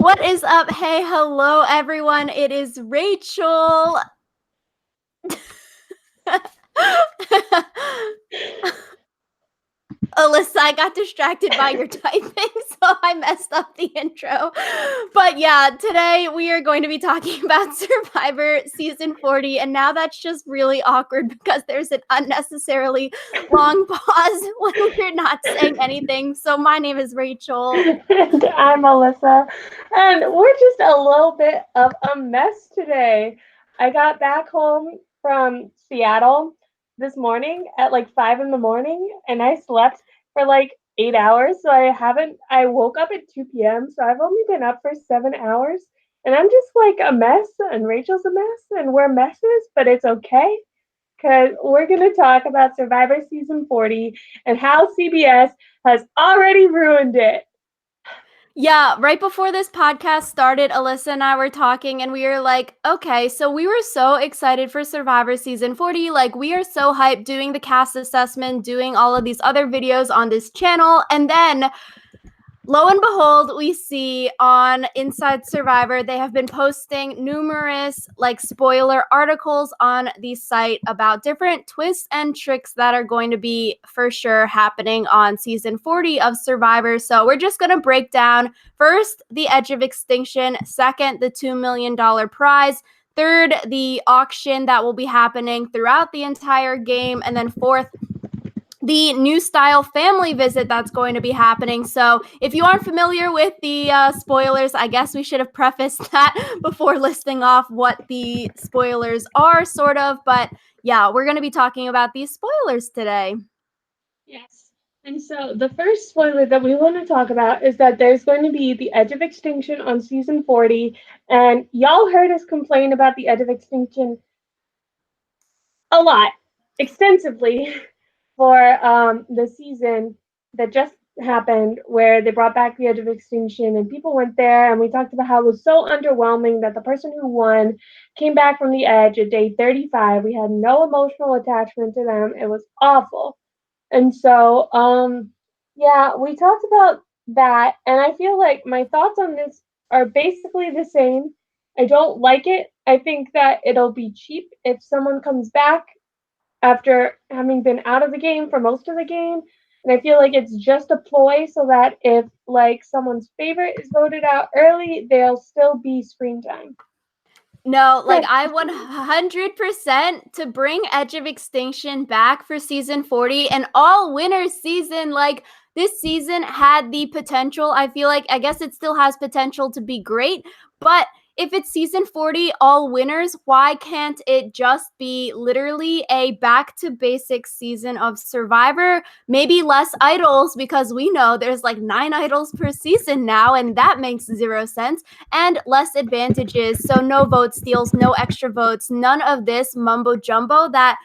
What is up? Hey, hello, everyone. It is Rachel. Alyssa, I got distracted by your typing, so I messed up the intro. But yeah, today we are going to be talking about Survivor Season 40, and now that's just really awkward because there's an unnecessarily long pause when we're not saying anything. So my name is Rachel. And I'm Alyssa, and we're just a little bit of a mess today. I got back home from Seattle this morning at like 5 in the morning, and I slept for like 8 hours. I woke up at 2 p.m., so I've only been up for 7 hours, and I'm just like a mess, and Rachel's a mess, and we're messes, but it's okay. Because we're going to talk about Survivor Season 40 and how CBS has already ruined it. Yeah, right before this podcast started, Alyssa and I were talking and we were like, okay, so we were so excited for Survivor Season 40. Like, we are so hyped doing the cast assessment, doing all of these other videos on this channel. And then lo and behold, we see on Inside Survivor, they have been posting numerous spoiler articles on the site about different twists and tricks that are going to be for sure happening on season 40 of Survivor. So we're just going to break down first the Edge of Extinction, second the $2 million prize, third the auction that will be happening throughout the entire game, and then fourth the new style family visit that's going to be happening. So if you aren't familiar with the spoilers, I guess we should have prefaced that before listing off what the spoilers are, sort of. But yeah, we're going to be talking about these spoilers today. Yes. And so the first spoiler that we want to talk about is that there's going to be the Edge of Extinction on season 40. And y'all heard us complain about the Edge of Extinction a lot, extensively, for the season that just happened, where they brought back the Edge of Extinction and people went there. And we talked about how it was so underwhelming that the person who won came back from the Edge at day 35. We had no emotional attachment to them. It was awful. And so, yeah, we talked about that, and I feel like my thoughts on this are basically the same. I don't like it. I think that it'll be cheap if someone comes back after having been out of the game for most of the game. And I feel like it's just a ploy so that if like someone's favorite is voted out early, they'll still be screen time. No, I 100% to bring Edge of Extinction back for season 40, and all winners season. This season had the potential. I feel like, I guess it still has potential to be great, but if it's season 40 all winners, why can't it just be literally a back to basics season of Survivor? Maybe less idols, because we know there's 9 idols per season now, and that makes zero sense, and less advantages. So no vote steals, no extra votes, none of this mumbo jumbo that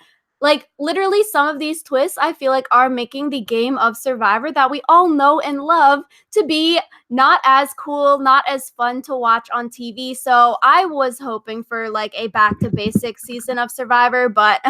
literally some of these twists I feel like are making the game of Survivor that we all know and love to be not as cool, not as fun to watch on TV. So I was hoping for a back to basics season of Survivor, but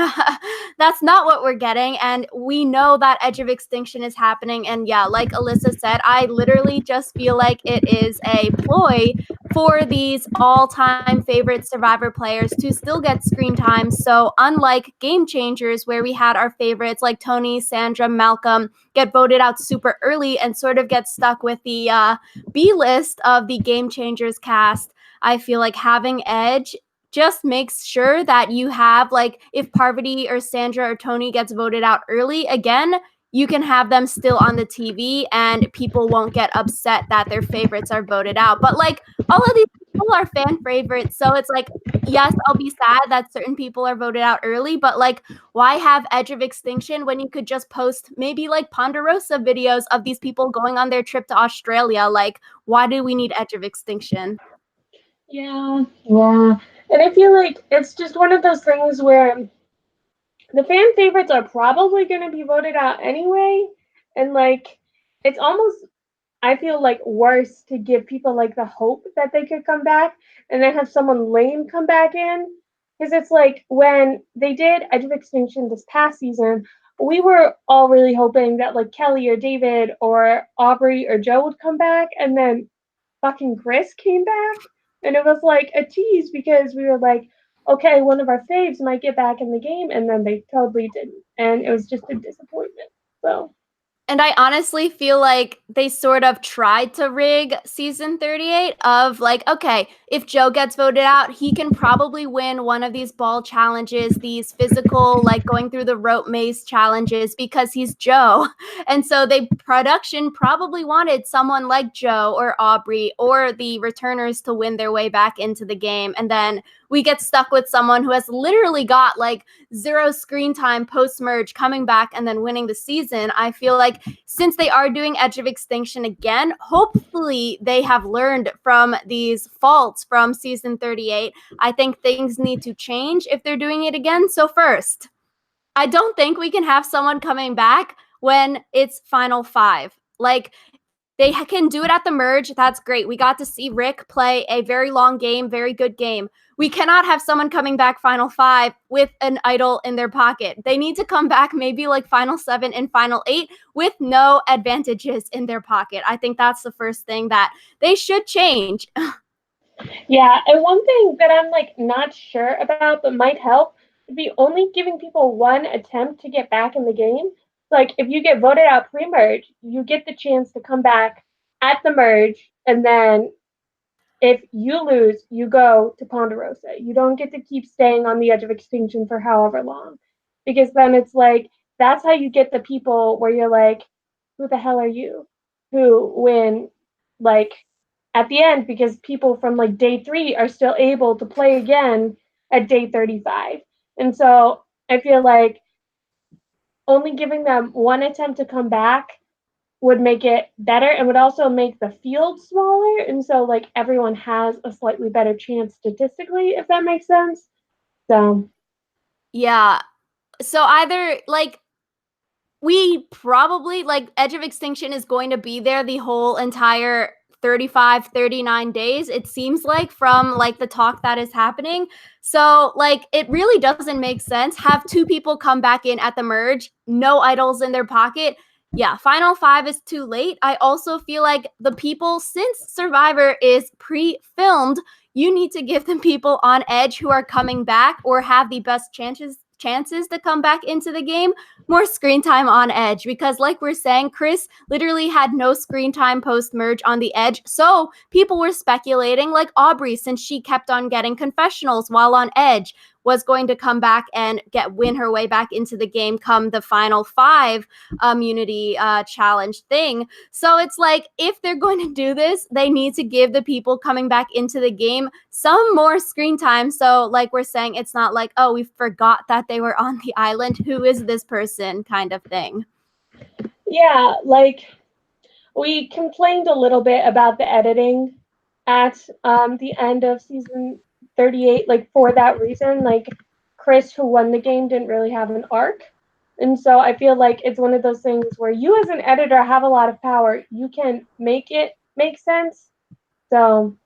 that's not what we're getting. And we know that Edge of Extinction is happening. And yeah, like Alyssa said, I literally just feel like it is a ploy for these all-time favorite Survivor players to still get screen time. So unlike Game Changers, where we had our favorites like Tony, Sandra, Malcolm get voted out super early and sort of get stuck with the B list of the Game Changers cast, I feel like having Edge just makes sure that you have, if Parvati or Sandra or Tony gets voted out early, again, you can have them still on the TV and people won't get upset that their favorites are voted out. But all of these people are fan favorites. So it's yes, I'll be sad that certain people are voted out early, but why have Edge of Extinction when you could just post maybe Ponderosa videos of these people going on their trip to Australia? Why do we need Edge of Extinction? Yeah, yeah. And I feel like it's just one of those things where the fan favorites are probably going to be voted out anyway. And it's almost, I feel like, worse to give people the hope that they could come back and then have someone lame come back in. Because it's like when they did Edge of Extinction this past season, we were all really hoping that Kelly or David or Aubrey or Joe would come back. And then fucking Chris came back. And it was like a tease because we were like, okay, one of our faves might get back in the game, and then they totally didn't. And it was just a disappointment. So And I honestly feel like they sort of tried to rig season 38 of like, okay, if Joe gets voted out, he can probably win one of these ball challenges, these physical, like going through the rope maze challenges because he's Joe. And so they production probably wanted someone like Joe or Aubrey or the returners to win their way back into the game. And then we get stuck with someone who has literally got like 0 screen time post merge coming back and then winning the season. I feel like since they are doing Edge of Extinction again, hopefully they have learned from these faults from season 38. I think things need to change if they're doing it again. So first, I don't think we can have someone coming back when it's final 5. Like, they can do it at the merge. That's great. We got to see Rick play a very long game, very good game. We cannot have someone coming back final 5 with an idol in their pocket. They need to come back maybe like final 7 and final 8 with no advantages in their pocket. I think that's the first thing that they should change. yeah, and one thing that I'm like not sure about but might help would be only giving people one attempt to get back in the game. Like if you get voted out pre-merge, you get the chance to come back at the merge, and then if you lose, you go to Ponderosa. You don't get to keep staying on the Edge of Extinction for however long. Because then it's like, that's how you get the people where you're like, who the hell are you? Who win, like, at the end, because people from like day 3 are still able to play again at day 35. And so I feel like only giving them one attempt to come back would make it better and would also make the field smaller. And so, like, everyone has a slightly better chance statistically, if that makes sense. So, Yeah. So either like we probably like Edge of Extinction is going to be there the whole entire 35 39 days it seems like from like the talk that is happening. So like it really doesn't make sense have 2 people come back in at the merge, no idols in their pocket. Yeah, final 5 is too late. I also feel like the people, since Survivor is pre-filmed, you need to give them people on Edge who are coming back or have the best chances to come back into the game more screen time on Edge, because like we're saying, Chris literally had no screen time post merge on the Edge. So people were speculating like Aubrey, since she kept on getting confessionals while on Edge, was going to come back and win her way back into the game come the final 5 immunity challenge thing. So it's like if they're going to do this, they need to give the people coming back into the game some more screen time. So like we're saying, it's not like, oh, we forgot that they were on the island. Who is this person kind of thing. yeah, like we complained a little bit about the editing at the end of season 38, like for that reason. Like, Chris, who won the game, didn't really have an arc. And so I feel like it's one of those things where you, as an editor, have a lot of power. You can make it make sense. So,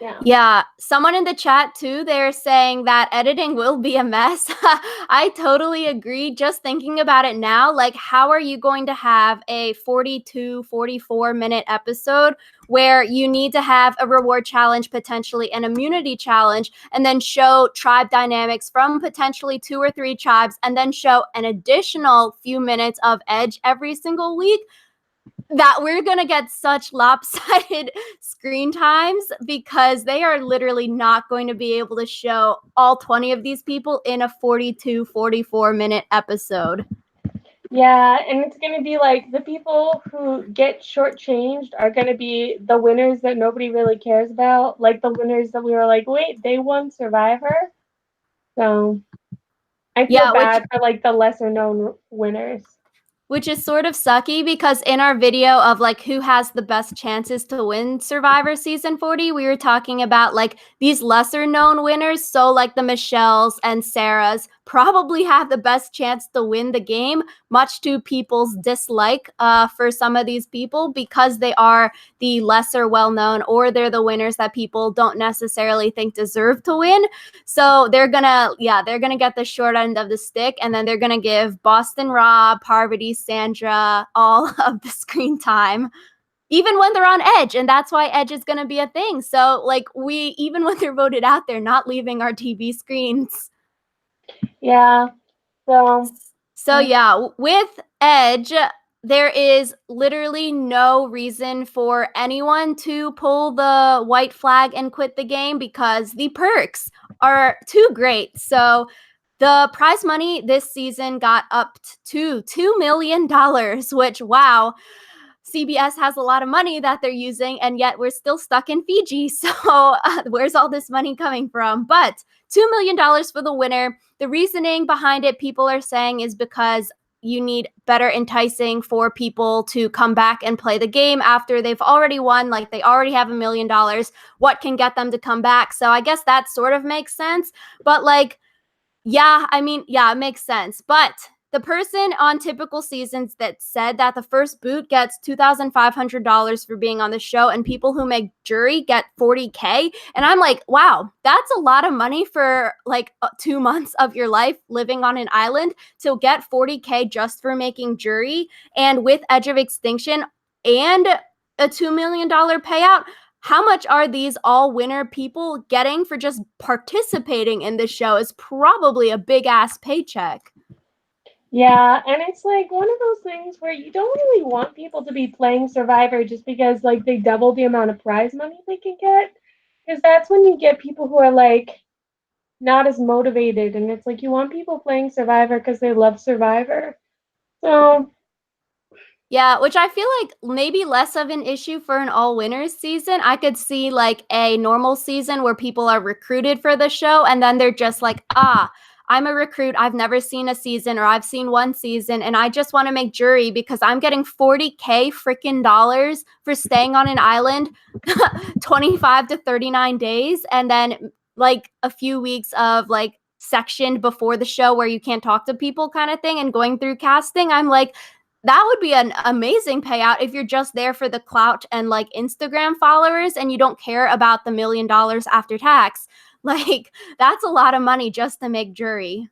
yeah. Yeah, someone in the chat too, they're saying that editing will be a mess. I totally agree. Just thinking about it now, like how are you going to have a 42, 44-minute episode where you need to have a reward challenge, potentially an immunity challenge, and then show tribe dynamics from potentially 2 or 3 tribes, and then show an additional few minutes of Edge every single week? That we're going to get such lopsided screen times because they are literally not going to be able to show all 20 of these people in a 42, 44-minute episode. Yeah, and it's going to be like the people who get shortchanged are going to be the winners that nobody really cares about. Like the winners that we were like, wait, they won Survivor? So I feel Yeah, bad for like the lesser known winners. which is sort of sucky because in our video of like who has the best chances to win Survivor season 40, we were talking about like these lesser known winners. So like the Michelles and Sarahs probably have the best chance to win the game, much to people's dislike for some of these people because they are the lesser well known or they're the winners that people don't necessarily think deserve to win. So they're gonna get the short end of the stick, and then they're gonna give Boston Rob, Parvati, Sandra all of the screen time. even when they're on Edge, and that's why Edge is going to be a thing. So, like, we, even when they're voted out, they're not leaving our TV screens. Yeah. So. So, yeah, with Edge, there is literally no reason for anyone to pull the white flag and quit the game because the perks are too great. So, the prize money this season got upped to $2 million, which, wow, CBS has a lot of money that they're using, and yet we're still stuck in Fiji. So where's all this money coming from? But $2 million for the winner. The reasoning behind it, people are saying, is because you need better enticing for people to come back and play the game after they've already won. Like, they already have $1 million. What can get them to come back? So I guess that sort of makes sense. But, like, yeah, I mean, yeah, it makes sense. But the person on typical seasons that said that the first boot gets $2,500 for being on the show, and people who make jury get $40K. And I'm like, wow, that's a lot of money for like 2 months of your life living on an island to get $40K just for making jury. And with Edge of Extinction and a $2 million payout, how much are these all winner people getting for just participating in the show is probably a big ass paycheck. Yeah, and it's like one of those things where you don't really want people to be playing Survivor just because like they double the amount of prize money they can get. Because that's when you get people who are like not as motivated, and it's like you want people playing Survivor because they love Survivor. So Yeah, which I feel like maybe less of an issue for an all winners season. I could see like a normal season where people are recruited for the show and then they're just like, I'm a recruit. I've never seen a season, or I've seen one season, and I just want to make jury because I'm getting $40K freaking dollars for staying on an island 25 to 39 days, and then like a few weeks of like sectioned before the show where you can't talk to people kind of thing and going through casting. I'm like, that would be an amazing payout if you're just there for the clout and like Instagram followers and you don't care about the $1 million after tax. Like, that's a lot of money just to make jury.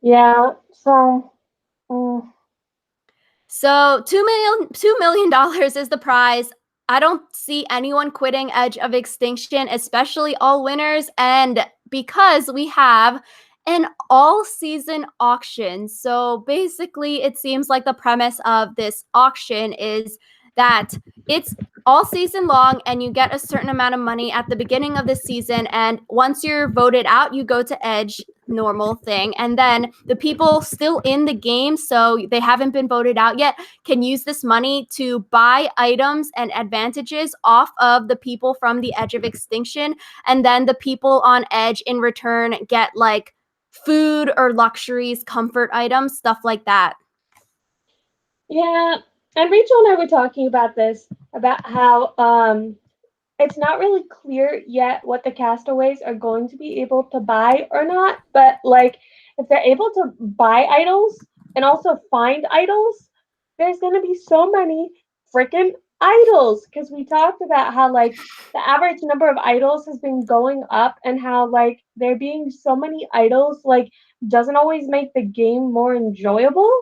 yeah, so mm, So $2 million is the prize. I don't see anyone quitting Edge of Extinction, especially all winners. And because we have an all season auction. So basically, it seems like the premise of this auction is that it's all season long and you get a certain amount of money at the beginning of the season. And once you're voted out, you go to Edge, normal thing. And then the people still in the game, so they haven't been voted out yet, can use this money to buy items and advantages off of the people from the Edge of Extinction. And then the people on Edge in return get like food or luxuries, comfort items, stuff like that. yeah. And Rachel and I were talking about this, about how it's not really clear yet what the castaways are going to be able to buy or not, but like if they're able to buy idols and also find idols, there's going to be so many freaking idols, because we talked about how like the average number of idols has been going up, and how like there being so many idols like doesn't always make the game more enjoyable,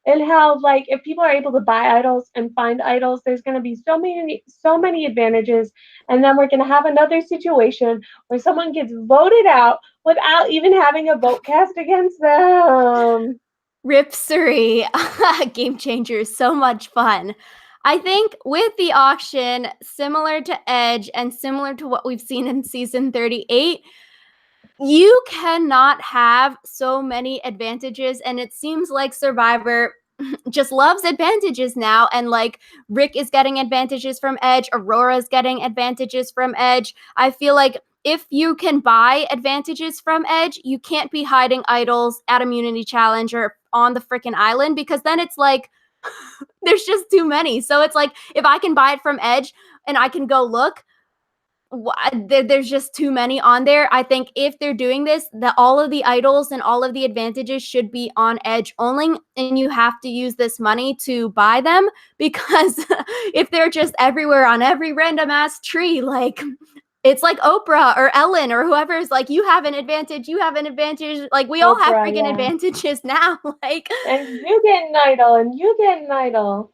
and how like if people are able to buy idols and find idols, there's going to be so many advantages. And then we're going to have another situation where someone gets voted out without even having a vote cast against them. Rip Suri, game changer, so much fun. I think with the auction, similar to Edge and similar to what we've seen in season 38, you cannot have so many advantages. And it seems like Survivor just loves advantages now. And like Rick is getting advantages from Edge, Aurora's getting advantages from Edge. I feel like if you can buy advantages from Edge, you can't be hiding idols at Immunity Challenge or on the freaking island, because then it's like there's just too many. So it's like if I can buy it from Edge and I can go look, there's just too many on there. I think if they're doing this, that all of the idols and all of the advantages should be on Edge only, and you have to use this money to buy them, because if they're just everywhere on every random ass tree, like it's like Oprah or Ellen or whoever's like, you have an advantage, you have an advantage. Like we all have Oprah, freaking yeah. advantages now. Like, And you get an idol, and you get an idol.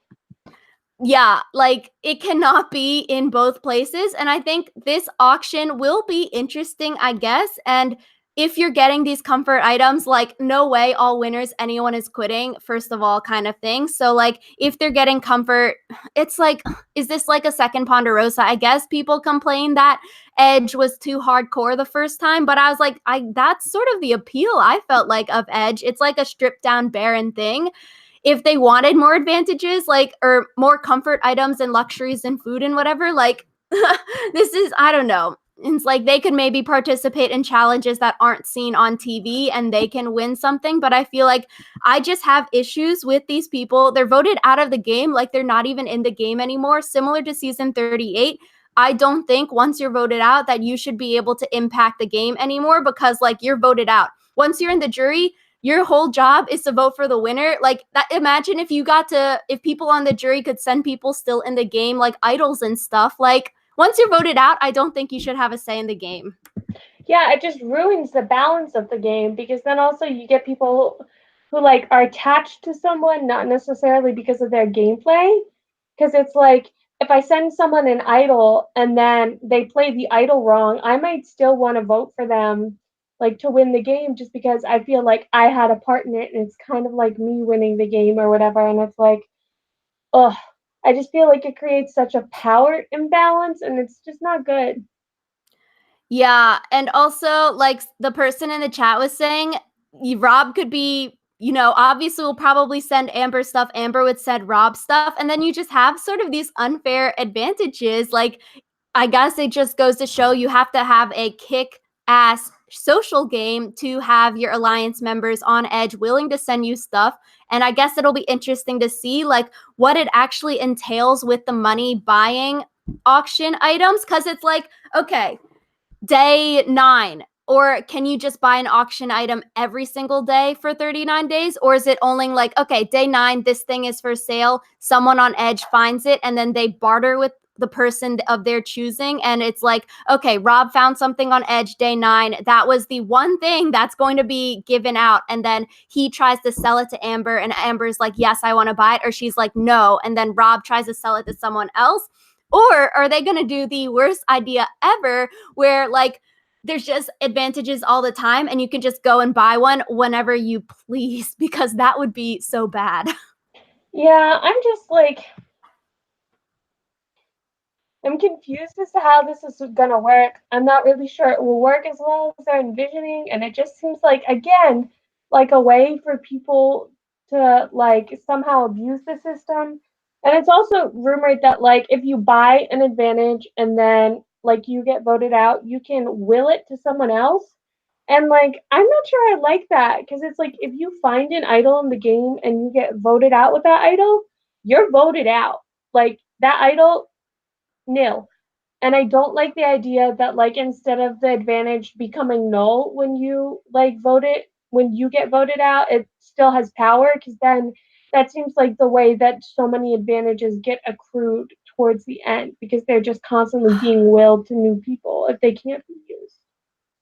Yeah, like it cannot be in both places. And I think this auction will be interesting, I guess. And if you're getting these comfort items, like no way, all winners, anyone is quitting, first of all, kind of thing. So, like, if they're getting comfort, it's like, is this like a second Ponderosa? I guess people complain that Edge was too hardcore the first time, but I was like, that's sort of the appeal I felt like of Edge. It's like a stripped down barren thing. If they wanted more advantages, like, or more comfort items and luxuries and food and whatever, like, this is, I don't know. It's like they could maybe participate in challenges that aren't seen on TV and they can win something. But I feel like I just have issues with these people. They're voted out of the game, like they're not even in the game anymore, similar to season 38. I don't think once you're voted out that you should be able to impact the game anymore because, like, you're voted out. Once you're in the jury, your whole job is to vote for the winner. Like that, imagine if you got to, if people on the jury could send people still in the game, like idols and stuff. Like once you're voted out, I don't think you should have a say in the game. Yeah, it just ruins the balance of the game because then also you get people who like are attached to someone not necessarily because of their gameplay. Because it's like if I send someone an idol and then they play the idol wrong, I might still want to vote for them like to win the game just because I feel like I had a part in it and it's kind of like me winning the game or whatever. And it's like, ugh, I just feel like it creates such a power imbalance and it's just not good. Yeah, and also like the person in the chat was saying, Rob could be, obviously we'll probably send Amber stuff. Amber would send Rob stuff, and then you just have sort of these unfair advantages. Like, I guess it just goes to show you have to have a kick ass social game to have your alliance members on Edge willing to send you stuff. And I guess it'll be interesting to see like what it actually entails with the money buying auction items, because it's like, okay, day 9, or can you just buy an auction item every single day for 39 days? Or is it only like, okay, day 9, this thing is for sale, someone on Edge finds it, and then they barter with the person of their choosing, and it's like, okay, Rob found something on Edge day 9, that was the one thing that's going to be given out, and then he tries to sell it to Amber, and Amber's like, yes, I want to buy it, or she's like, no, and then Rob tries to sell it to someone else. Or are they going to do the worst idea ever where like there's just advantages all the time and you can just go and buy one whenever you please, because that would be so bad. Yeah, I'm just like, I'm confused as to how this is gonna work. I'm not really sure it will work as well as they're envisioning, and it just seems like again, like a way for people to like somehow abuse the system. And it's also rumored that like if you buy an advantage and then like you get voted out, you can will it to someone else. And like I'm not sure I like that because it's like if you find an idol in the game and you get voted out with that idol, you're voted out. Like that idol nil. And I don't like the idea that like instead of the advantage becoming null when you like vote it, when you get voted out, it still has power because then that seems like the way that so many advantages get accrued towards the end because they're just constantly being willed to new people if they can't be used.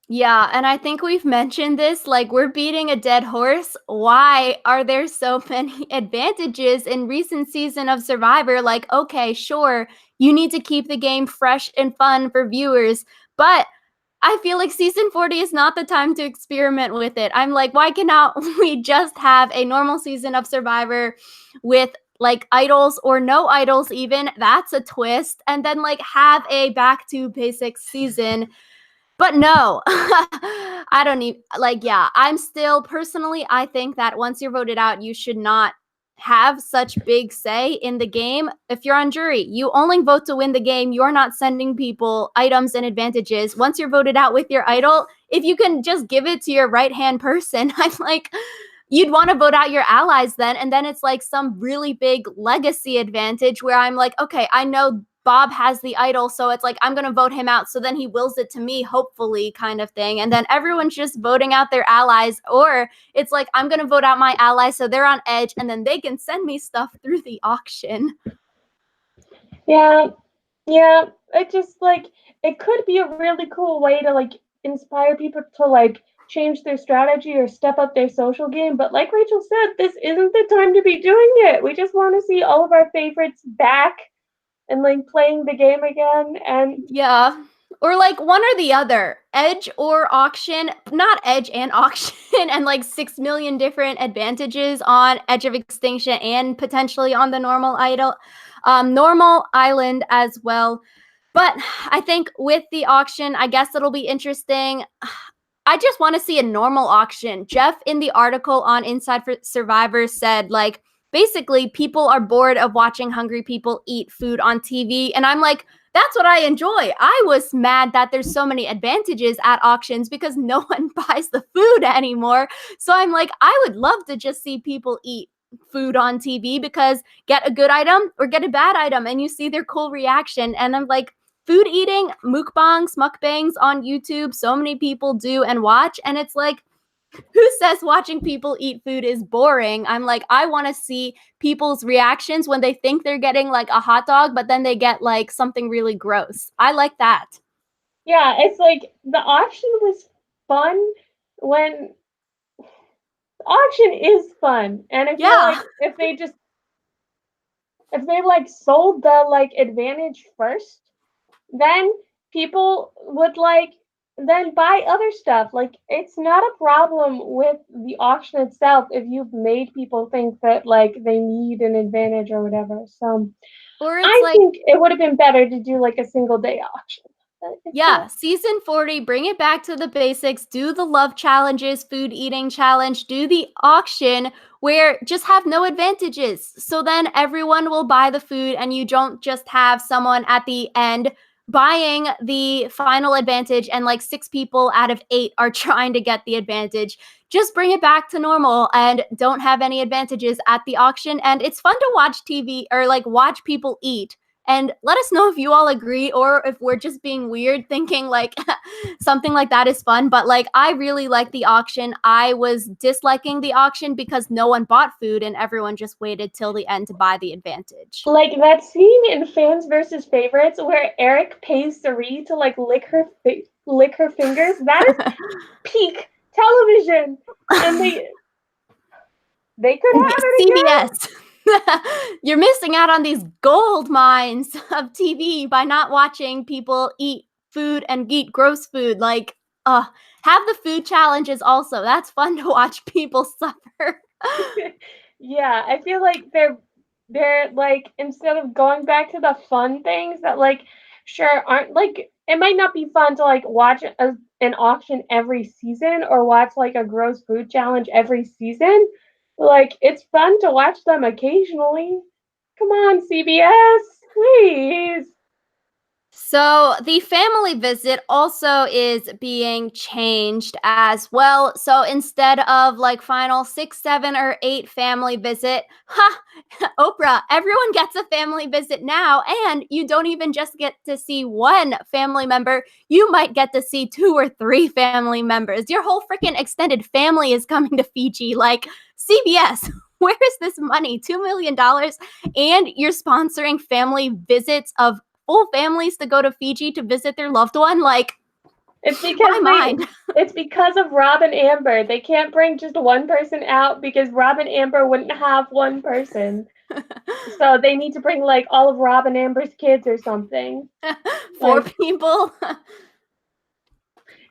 Yeah, and I think we've mentioned this, like we're beating a dead horse. Why are there so many advantages in recent season of Survivor? Like, okay, sure, you need to keep the game fresh and fun for viewers, but I feel like season 40 is not the time to experiment with it. I'm like, why cannot we just have a normal season of Survivor with like idols or no idols even? That's a twist. And then like have a back to basics season. But no, I don't need, like, yeah, I'm still personally, I think that once you're voted out, you should not have such big say in the game. If you're on jury, you only vote to win the game. You're not sending people items and advantages. Once you're voted out with your idol, if you can just give it to your right hand person, I'm like, you'd want to vote out your allies then. And then it's like some really big legacy advantage where I'm like, okay, I know Bob has the idol, so it's like I'm gonna vote him out, so then he wills it to me, hopefully, kind of thing. And then everyone's just voting out their allies, or it's like I'm gonna vote out my allies so they're on Edge, and then they can send me stuff through the auction. Yeah, yeah. It just like it could be a really cool way to like inspire people to like change their strategy or step up their social game. But like Rachel said, this isn't the time to be doing it. We just want to see all of our favorites back and like playing the game again. And Yeah. Or like one or the other, edge or auction, not edge and auction, and like 6 million different advantages on Edge of Extinction and potentially on the normal island as well. But I think with the auction, I guess it'll be interesting. I just want to see a normal auction. Jeff in the article on Inside for Survivors said, like, basically, people are bored of watching hungry people eat food on TV. And I'm like, that's what I enjoy. I was mad that there's so many advantages at auctions because no one buys the food anymore. So I'm like, I would love to just see people eat food on TV because get a good item or get a bad item and you see their cool reaction. And I'm like, food eating, mukbangs on YouTube, so many people do and watch. And it's like, who says watching people eat food is boring? I'm like, I want to see people's reactions when they think they're getting like a hot dog, but then they get like something really gross. I like that. yeah, it's like the auction was fun when auction is fun. And I feel like Yeah. if they like sold the like advantage first, then people would like then buy other stuff. Like it's not a problem with the auction itself if you've made people think that like they need an advantage or whatever. So Or it's I like, think it would have been better to do like a single day auction. But it's yeah, not. season 40, bring it back to the basics, do the love challenges, food eating challenge, do the auction where just have no advantages. So then everyone will buy the food and you don't just have someone at the end buying the final advantage and like 6 people out of 8 are trying to get the advantage. Just bring it back to normal and don't have any advantages at the auction. And it's fun to watch TV or like watch people eat and let us know if you all agree or if we're just being weird thinking like something like that is fun. But like, I really like the auction. I was disliking the auction because no one bought food and everyone just waited till the end to buy the advantage. Like that scene in Fans versus Favorites where Eric pays Sari to like lick her fingers. That is peak television, and they could have it again. CBS. You're missing out on these gold mines of TV by not watching people eat food and eat gross food. Like, have the food challenges also. That's fun to watch people suffer. Yeah, I feel like they're like instead of going back to the fun things that like sure aren't like it might not be fun to like watch an auction every season or watch like a gross food challenge every season. Like it's fun to watch them occasionally. Come on, CBS, please. So the family visit also is being changed as well. So instead of like final 6, 7, or 8 family visit, Oprah, everyone gets a family visit now, and you don't even just get to see one family member. You might get to see 2 or 3 family members. Your whole freaking extended family is coming to Fiji. Like CBS, where is this money? $2 million, and you're sponsoring family visits of full families to go to Fiji to visit their loved one. Like, It's because it's because of Rob and Amber. They can't bring just one person out because Rob and Amber wouldn't have one person. So they need to bring like all of Rob and Amber's kids or something. 4 Like, people.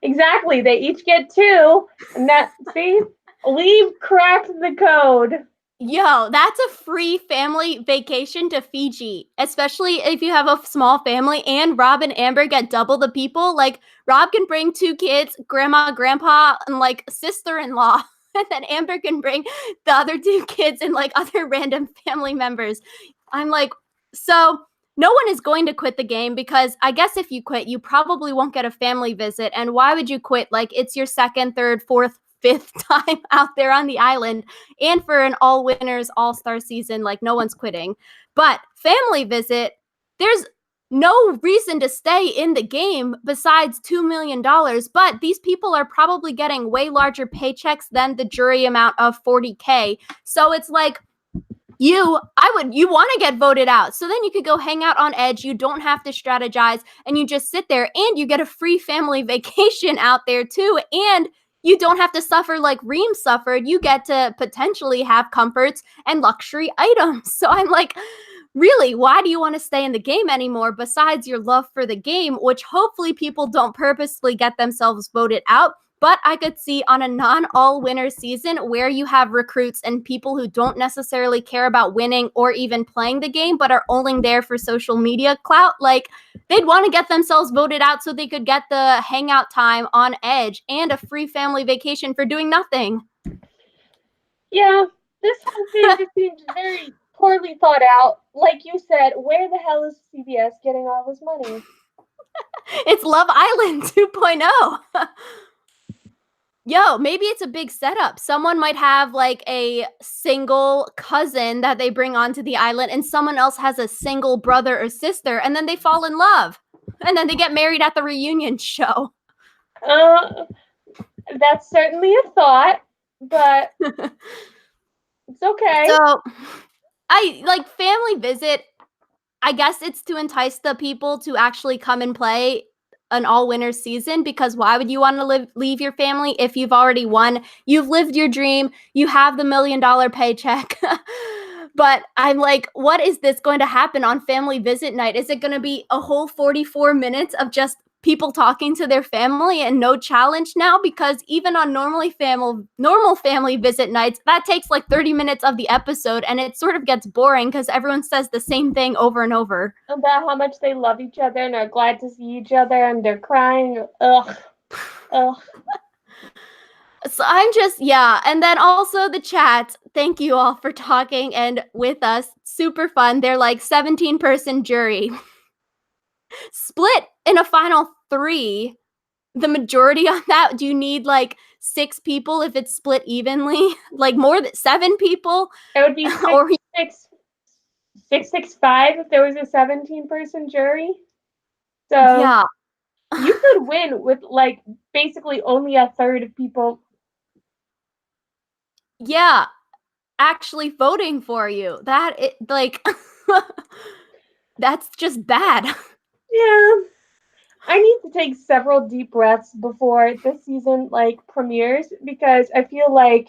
exactly. They each get 2. And that see, we've cracked the code. Yo, that's a free family vacation to Fiji, especially if you have a small family and Rob and Amber get double the people. Like, Rob can bring 2 kids, grandma, grandpa, and like sister-in-law. And then Amber can bring the other 2 kids and like other random family members. I'm like, so no one is going to quit the game because I guess if you quit, you probably won't get a family visit. And why would you quit? Like, it's your second, third, fourth, fifth time out there on the island. And for an all winners, all-star season, like no one's quitting. But family visit, there's no reason to stay in the game besides $2 million. But these people are probably getting way larger paychecks than the jury amount of $40K. So it's like, you want to get voted out. So then you could go hang out on Edge. You don't have to strategize and you just sit there and you get a free family vacation out there too. And you don't have to suffer like Reem suffered. You get to potentially have comforts and luxury items. So I'm like, really, why do you want to stay in the game anymore besides your love for the game, which hopefully people don't purposely get themselves voted out? But I could see on a non-all-winner season where you have recruits and people who don't necessarily care about winning or even playing the game, but are only there for social media clout, like they'd want to get themselves voted out so they could get the hangout time on Edge and a free family vacation for doing nothing. Yeah, this whole thing just seems very poorly thought out. Like you said, where the hell is CBS getting all this money? It's Love Island 2.0. Yo, maybe it's a big setup. Someone might have like a single cousin that they bring onto the island, and someone else has a single brother or sister, and then they fall in love. And then they get married at the reunion show. That's certainly a thought, but it's okay. So, I like family visit. I guess it's to entice the people to actually come and play an all-winner season, because why would you want to leave your family if you've already won? You've lived your dream. You have the $1 million paycheck. But I'm like, what is this going to happen on family visit night? Is it going to be a whole 44 minutes of just people talking to their family and no challenge now? Because even on normal family visit nights, that takes like 30 minutes of the episode, and it sort of gets boring because everyone says the same thing over and over About how much they love each other and are glad to see each other, and they're crying. Ugh. So I'm just, yeah. And then also the chat. Thank you all for talking and with us. Super fun. They're like 17-person jury. Split in a final 3. The majority on that, do you need like 6 people if it's split evenly? Like more than 7 people? It would be Or 665 if there was a 17-person jury. So yeah. you could win with like basically only a third of people. Yeah. Actually voting for you. That it like that's just bad. Yeah. I need to take several deep breaths before this season like premieres, because I feel like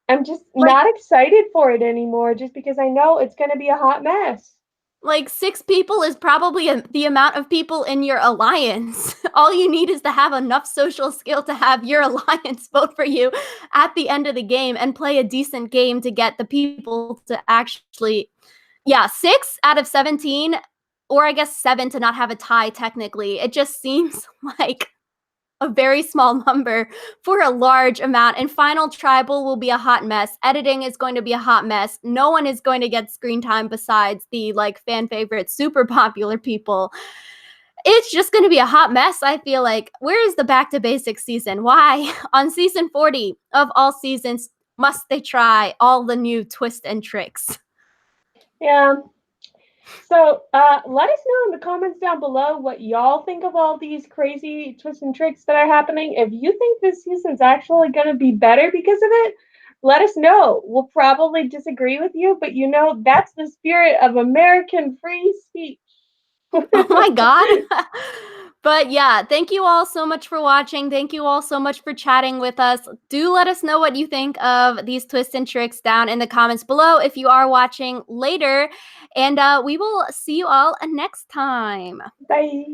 I'm just Like not excited for it anymore, just because I know it's going to be a hot mess. Like 6 people is probably the amount of people in your alliance. All you need is to have enough social skill to have your alliance vote for you at the end of the game and play a decent game to get the people to actually, yeah, 6 out of 17, or I guess 7 to not have a tie technically. It just seems like a very small number for a large amount. And final tribal will be a hot mess. Editing is going to be a hot mess. No one is going to get screen time besides the like fan favorite, super popular people. It's just going to be a hot mess. I feel like, where is the back to basics season? Why on season 40 of all seasons must they try all the new twists and tricks? Yeah. So let us know in the comments down below what y'all think of all these crazy twists and tricks that are happening. If you think this season's actually going to be better because of it, let us know. We'll probably disagree with you, but you know, that's the spirit of American free speech. Oh my God. But yeah, thank you all so much for watching. Thank you all so much for chatting with us. Do let us know what you think of these twists and tricks down in the comments below if you are watching later. And we will see you all next time. Bye.